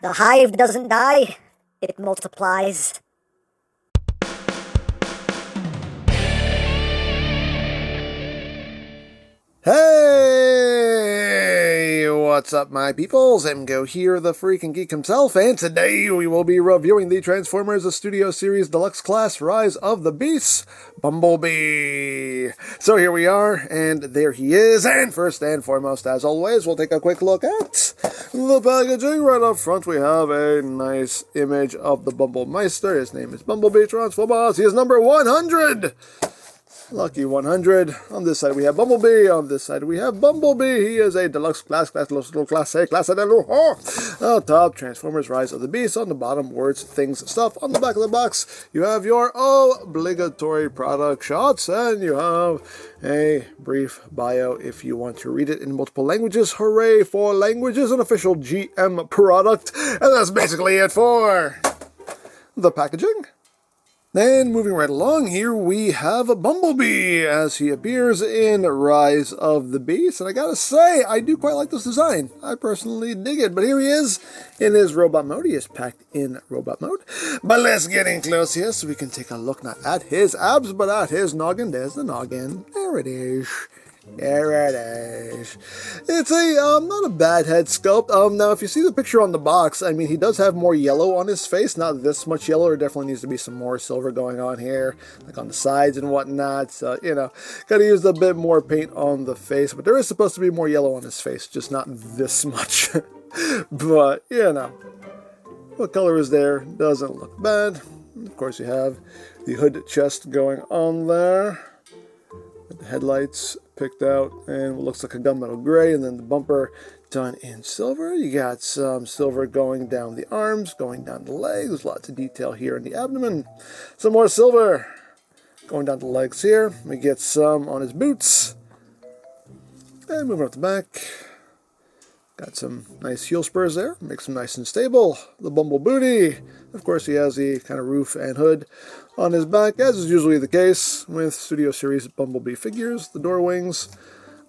The hive doesn't die, it multiplies. Hey, what's up, my peoples? EmGo here, the freaking geek himself, and today we will be reviewing the Transformers Studio Series Deluxe Class Rise of the Beasts, Bumblebee. So here we are, and there he is, and first and foremost, as always, we'll take a quick look at the packaging. Right up front, we have a nice image of the Bumblebee. His name is Bumblebee Transformers. He is number 100! Lucky 100. On this side we have Bumblebee. On this side we have Bumblebee. He is a deluxe class A, class on top, Transformers Rise of the Beast. On the bottom, words, things, stuff. On the back of the box, you have your obligatory product shots, and you have a brief bio if you want to read it in multiple languages. Hooray for languages, an official GM product. And that's basically it for the packaging. And moving right along, here we have a Bumblebee as he appears in Rise of the Beast. And I gotta say, I do quite like this design. I personally dig it. But here he is in his robot mode. He is packed in robot mode. But let's get in close here so we can take a look not at his abs, but at his noggin. There's the noggin. There it is. There it is. It's a, not a bad head sculpt. Now, if you see the picture on the box, I mean, he does have more yellow on his face. Not this much yellow. There definitely needs to be some more silver going on here, like on the sides and whatnot. So, you know, gotta use a bit more paint on the face. But there is supposed to be more yellow on his face, just not this much. But, you know, what color is there? Doesn't look bad. Of course, you have the hood chest going on there. With the headlights picked out and what looks like a gunmetal gray, and then the bumper done in silver. You got some silver going down the arms, going down the legs. Lots of detail here in the abdomen. Some more silver going down the legs here. We get some on his boots. And moving up the back. Got some nice heel spurs there. Makes him nice and stable. The Bumblebee. Of course, he has the kind of roof and hood on his back, as is usually the case with Studio Series Bumblebee figures. The door wings.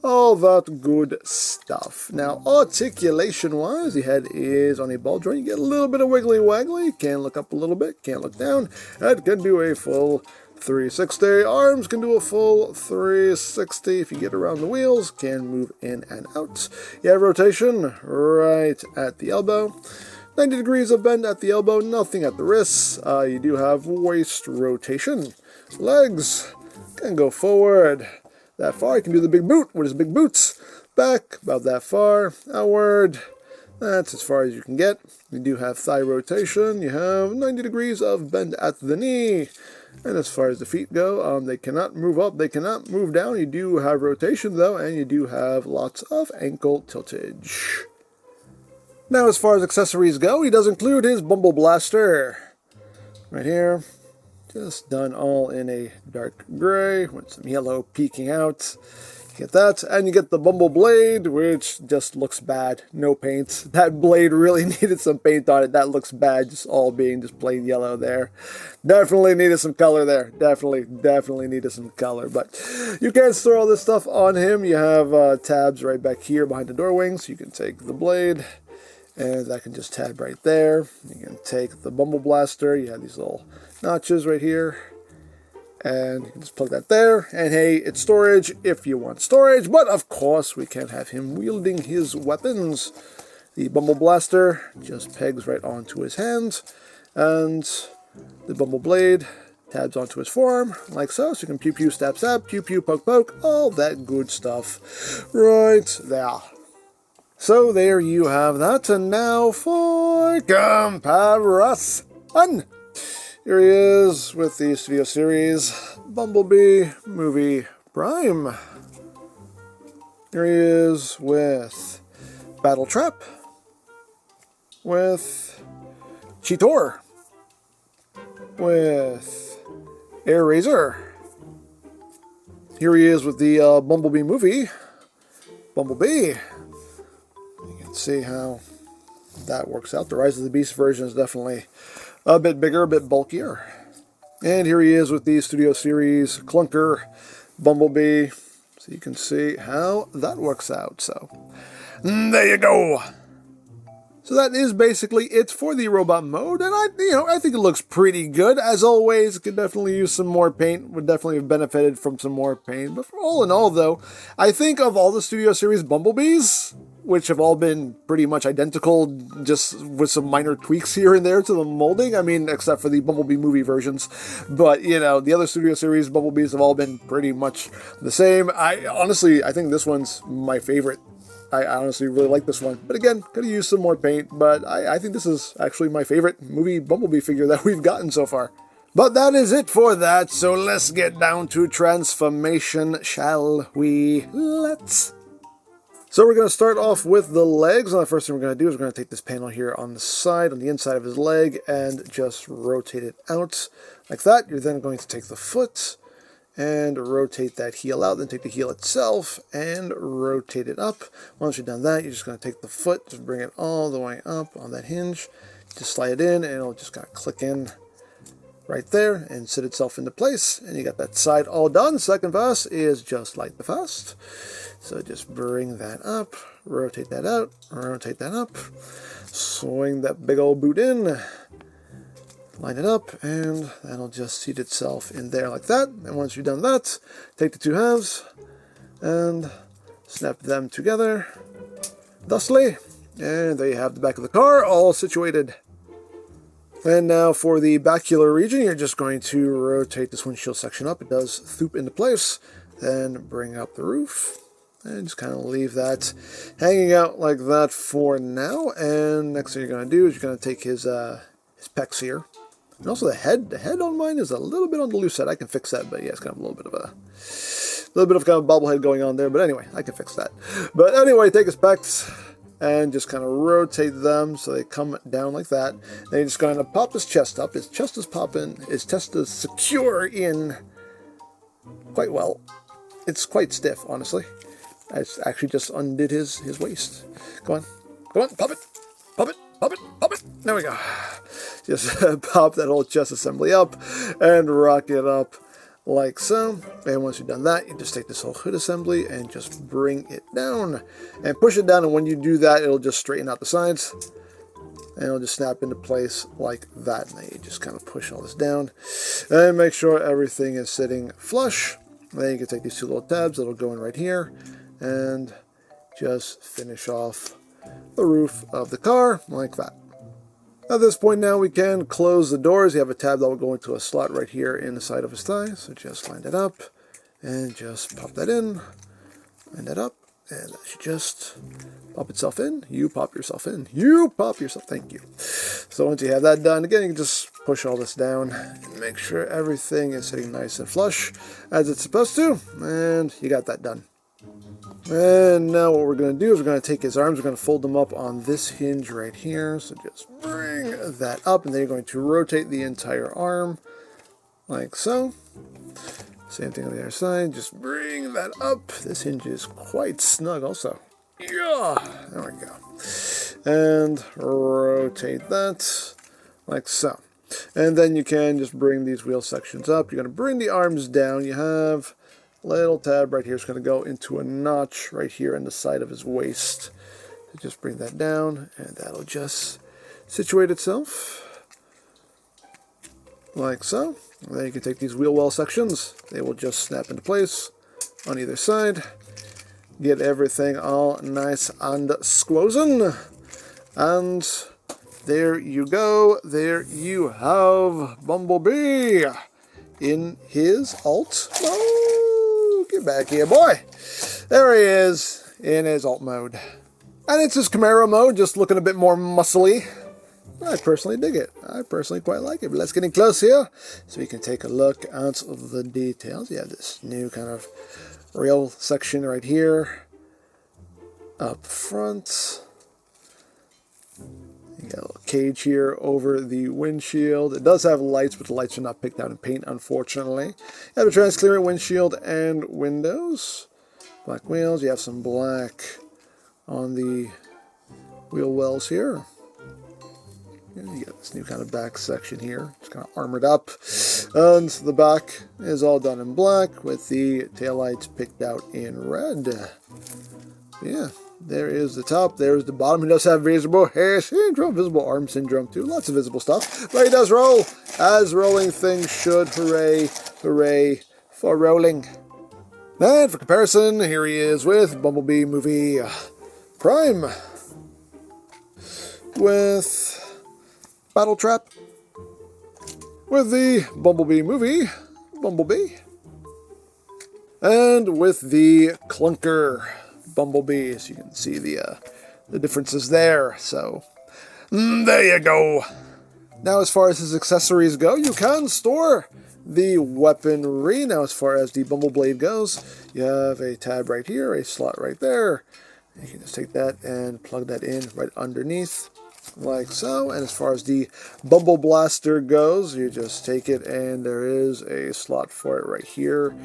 All that good stuff. Now, articulation-wise, the head is on a ball joint. You get a little bit of wiggly-waggly. Can look up a little bit. Can't look down. Head can do a full 360. Arms can do a full 360 if you get around the wheels. Can move in and out. You have rotation right at the elbow. 90 degrees of bend at the elbow, nothing at the wrists. You do have waist rotation. Legs can go forward that far. You can do the big boot with his big boots. Back about that far. Outward. That's as far as you can get. You do have thigh rotation. You have 90 degrees of bend at the knee. And as far as the feet go, they cannot move up, they cannot move down. You do have rotation, though, and you do have lots of ankle tiltage. Now, as far as accessories go, he does include his Bumble Blaster. Right here. Just done all in a dark gray with some yellow peeking out. You get that, and you get the Bumble Blade, which just looks bad. No paint. That blade really needed some paint on it. That looks bad, just all being just plain yellow there. Definitely needed some color there. Definitely needed some color. But you can store all this stuff on him. You have tabs right back here behind the door wings. You can take the blade, and that can just tab right there. You can take the Bumble Blaster. You have these little notches right here. And you can just plug that there. And hey, it's storage if you want storage. But of course, we can't have him wielding his weapons. The Bumble Blaster just pegs right onto his hands. And the Bumble Blade tabs onto his forearm, like so. So you can pew pew, stab stab, pew pew, poke poke, all that good stuff right there. So there you have that. And now for comparison. Here he is with the Studio Series Bumblebee Movie Prime. Here he is with Battle Trap, with Cheetor, with Air Razor. Here he is with the Bumblebee movie, Bumblebee. You can see how that works out. The Rise of the Beast version is definitely a bit bigger, a bit bulkier. And here he is with the Studio Series Clunker Bumblebee. So you can see how that works out. So, there you go. So that is basically it for the robot mode, and I think it looks pretty good. As always, could definitely use some more paint, would definitely have benefited from some more paint. But for all in all, though, I think of all the Studio Series Bumblebees, which have all been pretty much identical, just with some minor tweaks here and there to the molding. I mean, except for the Bumblebee movie versions. But, the other Studio Series Bumblebees have all been pretty much the same. I think this one's my favorite. I honestly really like this one. But again, could have used some more paint, but I think this is actually my favorite movie Bumblebee figure that we've gotten so far. But that is it for that, so let's get down to transformation, shall we? Let's. So we're going to start off with the legs. And the first thing we're going to do is we're going to take this panel here on the side, on the inside of his leg, and just rotate it out like that. You're then going to take the foot and rotate that heel out, then take the heel itself and rotate it up. Once you've done that, you're just going to take the foot, just bring it all the way up on that hinge, just slide it in, and it'll just kind of click in right there and sit itself into place. And you got that side all done. Second pass is just like the first. So just bring that up, rotate that out, rotate that up, swing that big old boot in, line it up, and that'll just seat itself in there like that. And once you've done that, take the two halves and snap them together thusly. And there you have the back of the car all situated. And now for the bacular region, you're just going to rotate this windshield section up. It does thoop into place. Then bring up the roof and just kind of leave that hanging out like that for now. And next thing you're going to do is you're going to take his pecs here. And also the head on mine is a little bit on the loose side. I can fix that, but yeah, it's kind of a little bit of kind of bobblehead going on there. But anyway, I can fix that. But anyway, take his pecs and just kind of rotate them so they come down like that. Then you're just going to pop his chest up. His chest is popping. His chest is secure in quite well. It's quite stiff, honestly. I actually just undid his waist. Go on, pop it, pop it, pop it, pop it. There we go. Just pop that whole chest assembly up and rock it up like so. And once you've done that, you just take this whole hood assembly and just bring it down and push it down. And when you do that, it'll just straighten out the sides and it'll just snap into place like that. Now you just kind of push all this down and make sure everything is sitting flush. Then you can take these two little tabs that'll go in right here and just finish off the roof of the car like that. At this point now we can close the doors. You have a tab that will go into a slot right here in the side of his thigh. So just line that up and just pop that in, line that up, and that should just pop itself in. You pop yourself in. You pop yourself. Thank you. So once you have that done, again, you can just push all this down and make sure everything is sitting nice and flush as it's supposed to. And you got that done. And now what we're going to do is we're going to take his arms, we're going to fold them up on this hinge right here. So just bring that up, and then you're going to rotate the entire arm like so. Same thing on the other side, just bring that up. This hinge is quite snug also. Yeah, there we go. And rotate that like so. And then you can just bring these wheel sections up. You're going to bring the arms down. You have little tab right here. It's going to go into a notch right here in the side of his waist. So just bring that down, and that'll just situate itself like so. And then you can take these wheel well sections. They will just snap into place on either side. Get everything all nice and squozen. And there you go. There you have Bumblebee in his alt mode. Get back here, boy. There he is in his alt mode. And it's his Camaro mode, just looking a bit more muscly. I personally dig it. I personally quite like it. But let's get in close here so we can take a look at the details. You have this new kind of rail section right here up front. You got a little cage here over the windshield. It does have lights, but the lights are not picked out in paint, unfortunately. You have a transparent windshield and windows. Black wheels. You have some black on the wheel wells here. And you got this new kind of back section here. It's kind of armored up. And the back is all done in black with the taillights picked out in red. Yeah, There is the top. There's the bottom. He does have visible hair syndrome, visible arm syndrome too. Lots of visible stuff. But he does roll, as rolling things should. Hooray, hooray for rolling. And for comparison, here he is with Bumblebee movie Prime. With Battle Trap. With the Bumblebee movie Bumblebee. And with the clunker Bumblebee, so you can see the differences there. So there you go. Now, as far as his accessories go, you can store the weaponry. Now, as far as the Bumblebee goes, you have a tab right here, a slot right there. You can just take that and plug that in right underneath, like so. And as far as the Bumble Blaster goes, you just take it, and there is a slot for it right here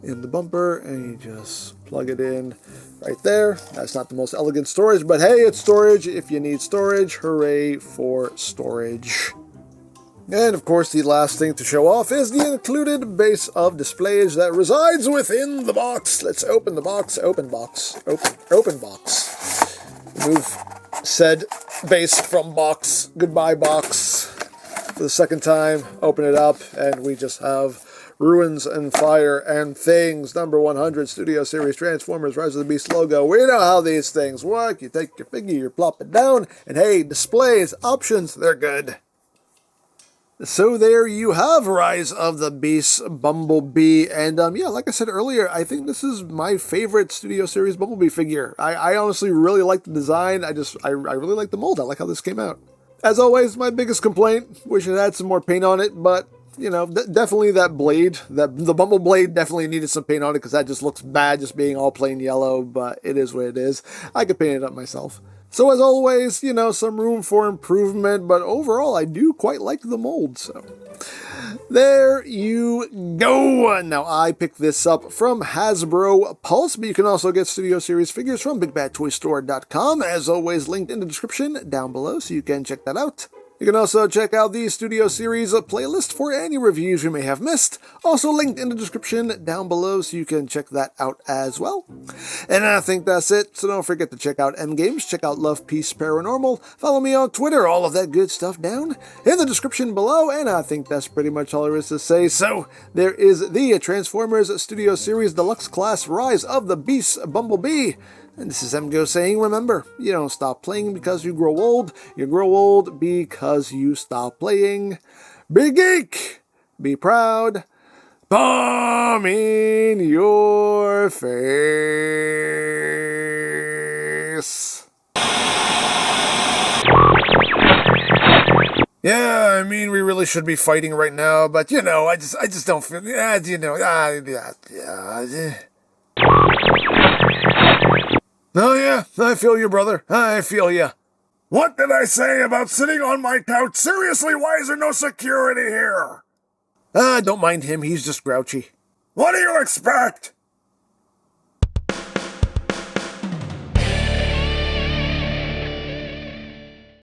in the bumper, and you just plug it in right there. That's not the most elegant storage, but hey, it's storage if you need storage. Hooray for storage. And of course, the last thing to show off is the included base of displays that resides within the box. Let's open the box. Open box. Open box. Remove said base from box. Goodbye box. For the second time, open it up, and we just have Ruins and Fire and Things, number 100, Studio Series Transformers Rise of the Beast logo. We know how these things work. You take your figure, you plop it down, and hey, displays, options, they're good. So there you have Rise of the Beast Bumblebee, and yeah, like I said earlier, I think this is my favorite Studio Series Bumblebee figure. I honestly really like the design. I really like the mold. I like how this came out. As always, my biggest complaint, wish it had some more paint on it, but you know, definitely that blade, the Bumble blade definitely needed some paint on it because that just looks bad just being all plain yellow, but it is what it is. I could paint it up myself. So as always, you know, some room for improvement, but overall I do quite like the mold, so there you go. Now, I picked this up from Hasbro Pulse, but you can also get Studio Series figures from BigBadToyStore.com, as always linked in the description down below, so you can check that out. You can also check out the Studio Series playlist for any reviews you may have missed, also linked in the description down below, so you can check that out as well. And I think that's it, so don't forget to check out EmGo's, check out Love, Peace, Paranormal, follow me on Twitter, all of that good stuff down in the description below, and I think that's pretty much all there is to say. So, there is the Transformers Studio Series Deluxe Class Rise of the Beast Bumblebee. And this is EmGo saying, remember, you don't stop playing because you grow old because you stop playing. Be geek, be proud, bomb in your face. Yeah, I mean, we really should be fighting right now, but you know, I just don't feel, Oh yeah, I feel you, brother. I feel you. What did I say about sitting on my couch? Seriously, why is there no security here? Don't mind him, he's just grouchy. What do you expect?